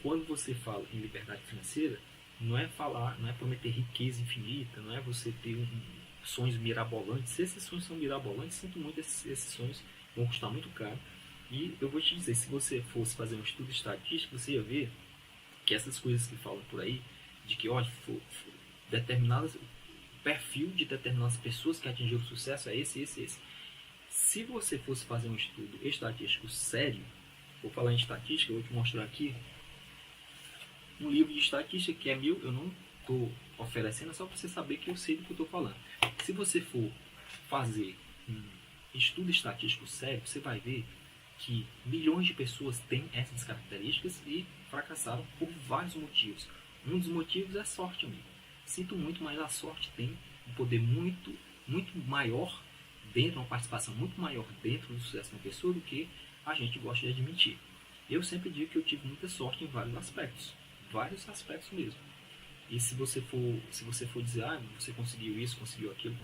quando você fala em liberdade financeira, não é falar, não é prometer riqueza infinita, não é você ter sonhos mirabolantes. Se esses sonhos são mirabolantes, sinto muito, esses sonhos vão custar muito caro. E eu vou te dizer, se você fosse fazer um estudo estatístico, você ia ver que essas coisas que falam por aí, de que, olha, determinadas, o perfil de determinadas pessoas que atingiram sucesso é esse. Se você fosse fazer um estudo estatístico sério, vou falar em estatística, eu vou te mostrar aqui um livro de estatística que é meu, eu não estou oferecendo, é só para você saber que eu sei do que eu estou falando. Se você for fazer um estudo estatístico sério, você vai ver que milhões de pessoas têm essas características e fracassaram por vários motivos. Um dos motivos é sorte, amigo. Sinto muito, mas a sorte tem um poder muito maior dentro, uma participação muito maior dentro do sucesso de uma pessoa do que a gente gosta de admitir. Eu sempre digo que eu tive muita sorte em vários aspectos mesmo. E se você for dizer, você conseguiu isso, conseguiu aquilo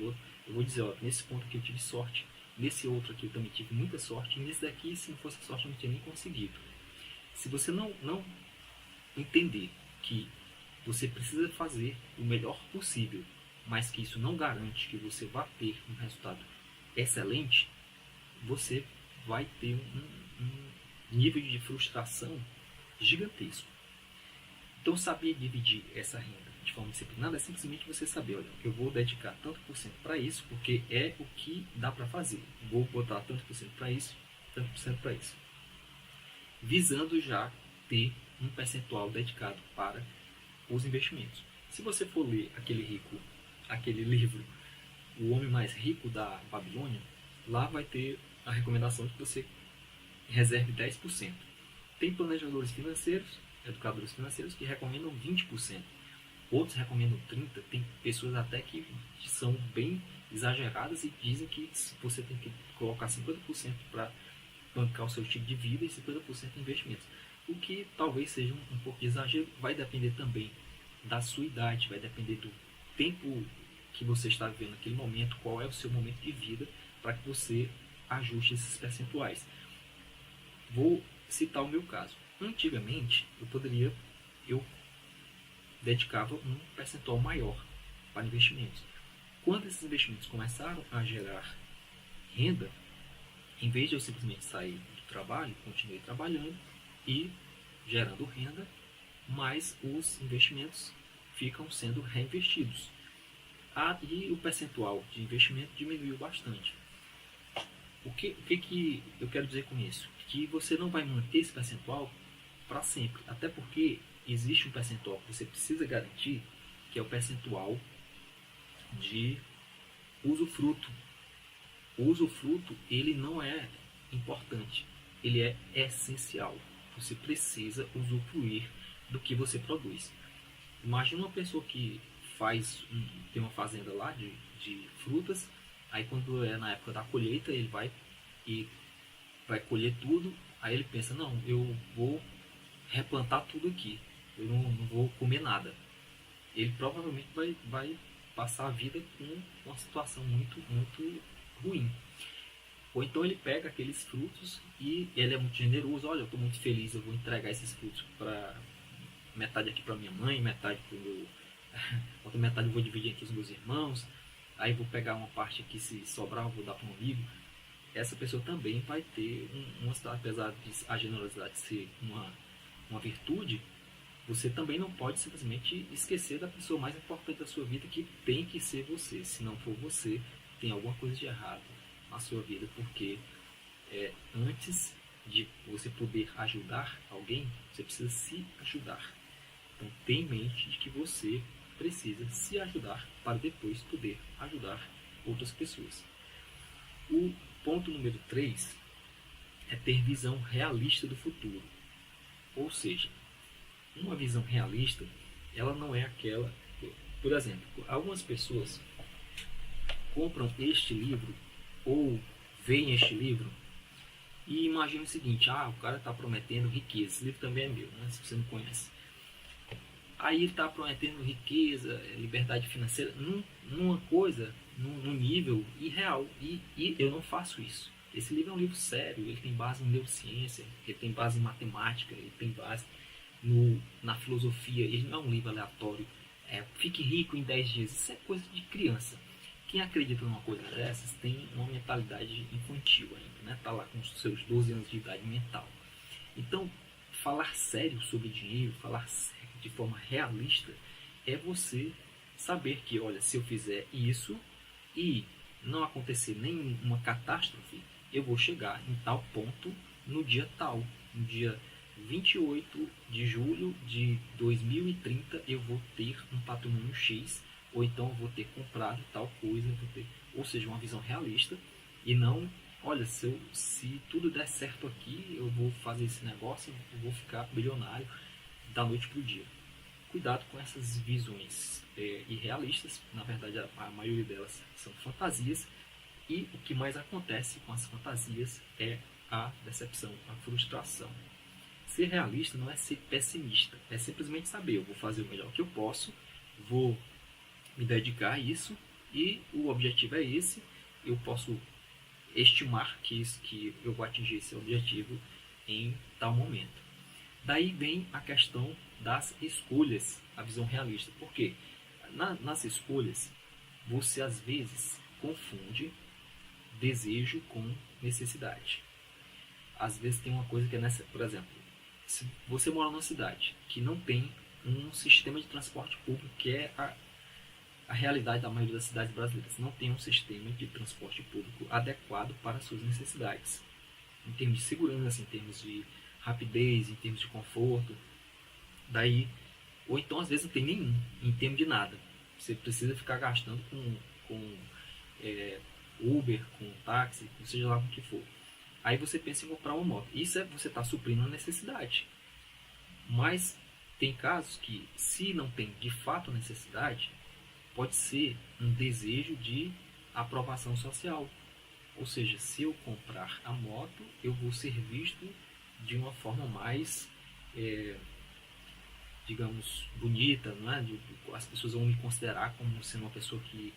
outro, eu vou dizer, nesse ponto aqui eu tive sorte, nesse outro aqui eu também tive muita sorte, e nesse daqui, se não fosse sorte, eu não tinha nem conseguido. Se você não entender que você precisa fazer o melhor possível, mas que isso não garante que você vá ter um resultado excelente, você vai ter um nível de frustração gigantesco. Então, saber dividir essa renda de forma disciplinada é simplesmente você saber, olha, eu vou dedicar tanto por cento para isso, porque é o que dá para fazer. Vou botar tanto por cento para isso, tanto por cento para isso. Visando já ter um percentual dedicado para os investimentos. Se você for ler aquele livro, O Homem Mais Rico da Babilônia, lá vai ter a recomendação de que você reserve 10%. Tem planejadores financeiros, educadores financeiros, que recomendam 20%. Outros recomendam 30%. Tem pessoas até que são bem exageradas e dizem que você tem que colocar 50% para bancar o seu estilo de vida e 50% em investimentos. O que talvez seja um pouco de exagero, vai depender também da sua idade, vai depender do tempo que você está vivendo naquele momento, qual é o seu momento de vida, para que você ajuste esses percentuais. Vou citar o meu caso. Antigamente, eu dedicava um percentual maior para investimentos. Quando esses investimentos começaram a gerar renda, em vez de eu simplesmente sair do trabalho, continuei trabalhando e gerando renda, mas os investimentos ficam sendo reinvestidos. E o percentual de investimento diminuiu bastante. O que eu quero dizer com isso? Que você não vai manter esse percentual para sempre. Até porque existe um percentual que você precisa garantir, que é o percentual de usufruto. O usufruto, ele não é importante, ele é essencial. Você precisa usufruir do que você produz. Imagina uma pessoa que tem uma fazenda lá de frutas, aí quando é na época da colheita, ele vai colher tudo, aí ele pensa, não, eu vou replantar tudo aqui, eu não vou comer nada. Ele provavelmente vai passar a vida com uma situação muito ruim. Ou então ele pega aqueles frutos e ele é muito generoso, olha, eu estou muito feliz, eu vou entregar esses frutos para metade aqui para minha mãe, metade para o meu outra metade eu vou dividir entre os meus irmãos, aí vou pegar uma parte aqui, se sobrar eu vou dar para um amigo. Essa pessoa também vai ter apesar de a generosidade ser uma virtude, você também não pode simplesmente esquecer da pessoa mais importante da sua vida, que tem que ser você. Se não for você, tem alguma coisa de errado na sua vida, porque antes de você poder ajudar alguém, você precisa se ajudar. Então tenha em mente de que você precisa se ajudar para depois poder ajudar outras pessoas. O ponto número 3 é ter visão realista do futuro. Ou seja, uma visão realista, ela não é aquela... Por exemplo, algumas pessoas compram este livro ou veem este livro e imaginam o seguinte, o cara está prometendo riqueza. Esse livro também é meu, né, se você não conhece. Aí ele está prometendo riqueza, liberdade financeira, numa coisa, num nível irreal. E eu não faço isso. Esse livro é um livro sério, ele tem base em neurociência, ele tem base em matemática, ele tem base na filosofia, ele não é um livro aleatório. Fique rico em 10 dias. Isso é coisa de criança. Quem acredita numa coisa dessas tem uma mentalidade infantil ainda, né? Tá lá com os seus 12 anos de idade mental. Então, falar sério sobre dinheiro, falar sério de forma realista, é você saber que, olha, se eu fizer isso e não acontecer nenhuma catástrofe, eu vou chegar em tal ponto no dia tal, no dia 28 de julho de 2030 eu vou ter um patrimônio X, ou então eu vou ter comprado tal coisa, ou seja, uma visão realista, e não, olha, se tudo der certo aqui, eu vou fazer esse negócio, eu vou ficar bilionário da noite para o dia. Cuidado com essas visões irrealistas, na verdade a maioria delas são fantasias, e o que mais acontece com as fantasias é a decepção, a frustração. Ser realista não é ser pessimista, é simplesmente saber, eu vou fazer o melhor que eu posso, vou me dedicar a isso, e o objetivo é esse, eu posso estimar que eu vou atingir esse objetivo em tal momento. Daí vem a questão das escolhas, a visão realista. Por quê? Nas escolhas, você às vezes confunde desejo com necessidade. Às vezes tem uma coisa que é nessa, por exemplo, se você mora numa cidade que não tem um sistema de transporte público, que é a realidade da maioria das cidades brasileiras, não tem um sistema de transporte público adequado para as suas necessidades, em termos de segurança, em termos de rapidez, em termos de conforto. Daí, ou então às vezes não tem nenhum, em termos de nada. Você precisa ficar gastando com Uber, com táxi, seja lá o que for. Aí você pensa em comprar uma moto. Isso você está suprindo uma necessidade. Mas tem casos que, se não tem de fato necessidade, pode ser um desejo de aprovação social. Ou seja, se eu comprar a moto, eu vou ser visto de uma forma mais, digamos, bonita, não é? As pessoas vão me considerar como sendo uma pessoa que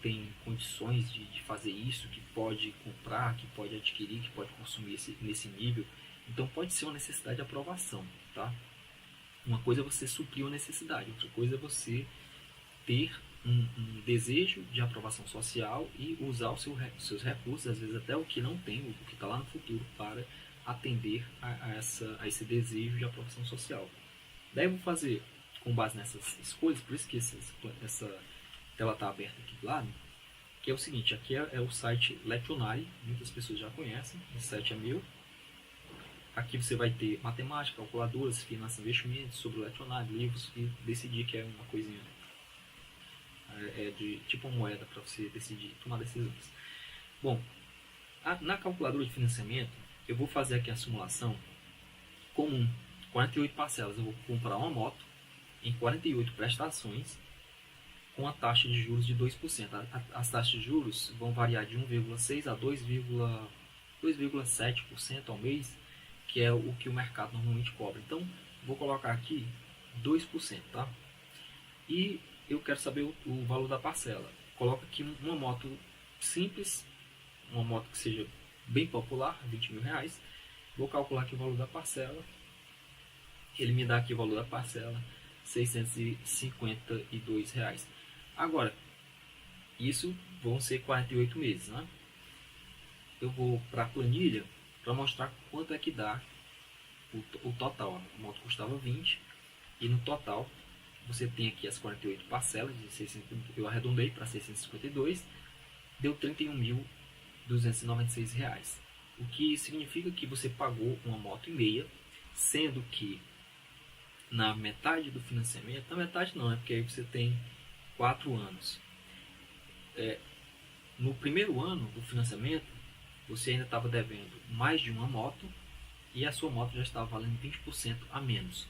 tem condições de fazer isso, que pode comprar, que pode adquirir, que pode consumir nesse nível. Então pode ser uma necessidade de aprovação, tá? Uma coisa é você suprir uma necessidade, outra coisa é você ter um desejo de aprovação social e usar os seus recursos, às vezes até o que não tem, o que está lá no futuro, para atender a esse desejo de aprovação social. Daí eu vou fazer, com base nessas escolhas, por isso que essa tela está aberta aqui do lado, que é o seguinte, aqui é o site Letionary, muitas pessoas já conhecem, esse site é meu. Aqui você vai ter matemática, calculadoras, finanças, investimentos, sobre o Letionary, livros, e decidir que é uma coisinha de tipo uma moeda para você decidir, tomar decisões. Bom, na calculadora de financiamento, eu vou fazer aqui a simulação comum, 48 parcelas. Eu vou comprar uma moto em 48 prestações com a taxa de juros de 2%. As taxas de juros vão variar de 1,6% a 2,7% ao mês, que é o que o mercado normalmente cobra. Então, vou colocar aqui 2%, tá? E eu quero saber o valor da parcela. Coloco aqui uma moto simples, uma moto que seja bem popular, 20 mil reais. Vou calcular aqui o valor da parcela. Ele me dá aqui o valor da parcela, R$ 652 reais. Agora, isso vão ser 48 meses, né? Eu vou para a planilha para mostrar quanto é que dá o total. A moto custava 20 e no total você tem aqui as 48 parcelas, eu arredondei para 652, deu R$ 31.296 reais. O que significa que você pagou uma moto e meia, sendo que na metade do financiamento, na metade não, porque aí você tem 4 anos. No primeiro ano do financiamento, você ainda estava devendo mais de uma moto e a sua moto já estava valendo 20% a menos.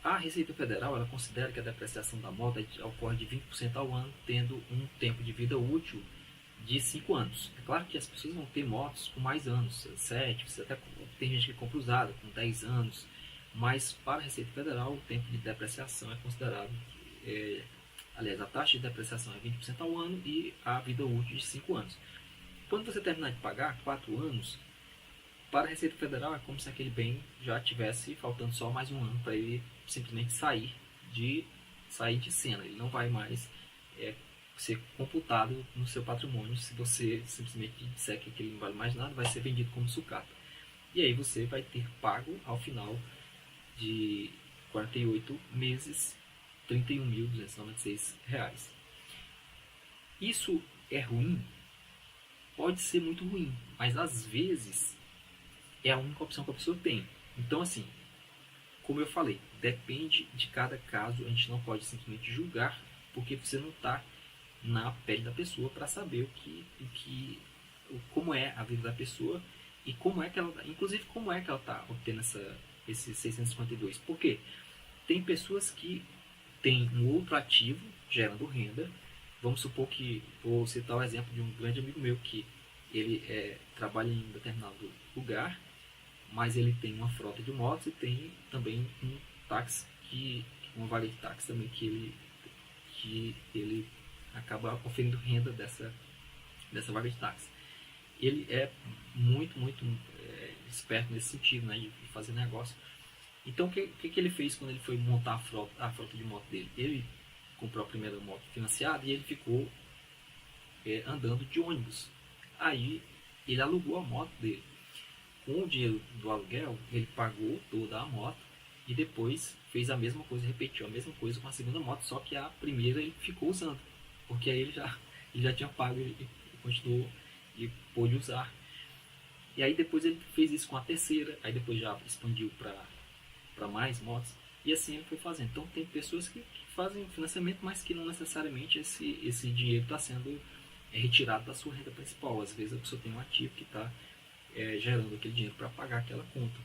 A Receita Federal ela considera que a depreciação da moto ocorre de 20% ao ano, tendo um tempo de vida útil de 5 anos. É claro que as pessoas vão ter motos com mais anos, 7, você até tem gente que compra usada com 10 anos, mas para a Receita Federal o tempo de depreciação é considerado, aliás, a taxa de depreciação é 20% ao ano e a vida útil de 5 anos. Quando você terminar de pagar 4 anos, para a Receita Federal é como se aquele bem já tivesse faltando só mais um ano para ele simplesmente sair de cena. Ele não vai mais ser computado no seu patrimônio. Se você simplesmente disser que ele não vale mais nada, vai ser vendido como sucata. E aí você vai ter pago ao final de 48 meses R$ 31.296. Isso é ruim? Pode ser muito ruim, mas às vezes é a única opção que a pessoa tem. Então, assim, como eu falei, depende de cada caso. A gente não pode simplesmente julgar, porque você não está na pele da pessoa para saber como é a vida da pessoa e como é que ela, inclusive como é que ela está obtendo esses 652. Por quê? Tem pessoas que têm um outro ativo gerando renda. Vamos supor que, vou citar o exemplo de um grande amigo meu que ele trabalha em um determinado lugar, mas ele tem uma frota de motos e tem também um táxi, uma vaga de táxi também que ele acaba oferindo renda dessa vaga de táxi. Ele é muito esperto nesse sentido, né, de fazer negócio. Então, o que ele fez quando ele foi montar a frota de moto dele? Ele comprou a primeira moto financiada e ele ficou andando de ônibus. Aí, ele alugou a moto dele. Com o dinheiro do aluguel, ele pagou toda a moto e depois fez a mesma coisa, repetiu a mesma coisa com a segunda moto, só que a primeira ele ficou usando, porque aí ele já tinha pago e continuou e pôde usar. E aí depois ele fez isso com a terceira, aí depois já expandiu para mais motos, e assim ele foi fazendo. Então tem pessoas que fazem financiamento, mas que não necessariamente esse dinheiro está sendo retirado da sua renda principal. Às vezes a pessoa tem um ativo que está gerando aquele dinheiro para pagar aquela conta.